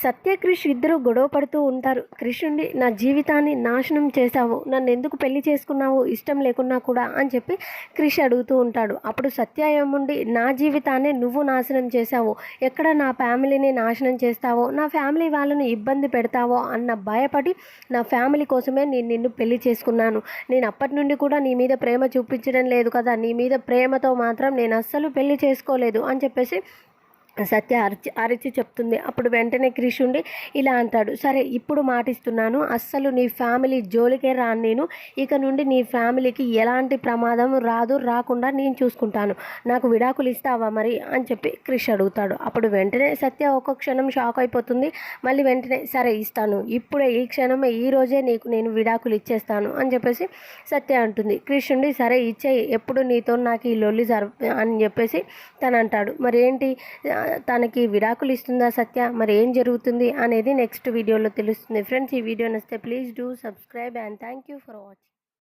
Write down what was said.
సత్య క్రిష్ ఇద్దరు గొడవ పడుతూ ఉంటారు. కృష్ణుడి నా జీవితాన్ని నాశనం చేశావు, నన్ను ఎందుకు పెళ్లి చేసుకున్నావు ఇష్టం లేకున్నా కూడా అని చెప్పి క్రిష్ అడుగుతూ ఉంటాడు. అప్పుడు సత్య ఏముండి నా జీవితాన్ని నువ్వు నాశనం చేశావు, ఎక్కడ నా ఫ్యామిలీని నాశనం చేస్తావో, నా ఫ్యామిలీ వాళ్ళని ఇబ్బంది పెడతావో అన్న భయపడి నా ఫ్యామిలీ కోసమే నేను నిన్ను పెళ్లి చేసుకున్నాను. నేను అప్పటి నుండి కూడా నీ మీద ప్రేమ చూపించడం లేదు కదా, నీ మీద ప్రేమతో మాత్రం నేను అస్సలు పెళ్లి చేసుకోలేదు అని చెప్పేసి సత్య అరిచి చెప్తుంది. అప్పుడు వెంటనే క్రిష్ ఉండి ఇలా అంటాడు, సరే ఇప్పుడు మాటిస్తున్నాను, అస్సలు నీ ఫ్యామిలీ జోలికే రాను నేను, ఇక నుండి నీ ఫ్యామిలీకి ఎలాంటి ప్రమాదం రాకుండా నేను చూసుకుంటాను, నాకు విడాకులు ఇస్తావా మరి అని చెప్పి క్రిష్ అడుగుతాడు. అప్పుడు వెంటనే సత్య ఒక్క క్షణం షాక్ అయిపోతుంది. మళ్ళీ వెంటనే సరే ఇస్తాను, ఇప్పుడే ఈ క్షణమే ఈ రోజే నీకు నేను విడాకులు ఇచ్చేస్తాను అని చెప్పేసి సత్య అంటుంది. క్రిష్ ఉండి సరే ఇచ్చేయి, ఎప్పుడు నీతో నాకు ఈ లొల్లి అని చెప్పేసి తను అంటాడు. మరి ఏంటి తనకి విడాకులు ఇస్తుందా సత్య, మరి ఏం జరుగుతుంది అనేది నెక్స్ట్ వీడియోలో తెలుస్తుంది. ఫ్రెండ్స్, ఈ వీడియో నచ్చితే please do subscribe and thank you for watching.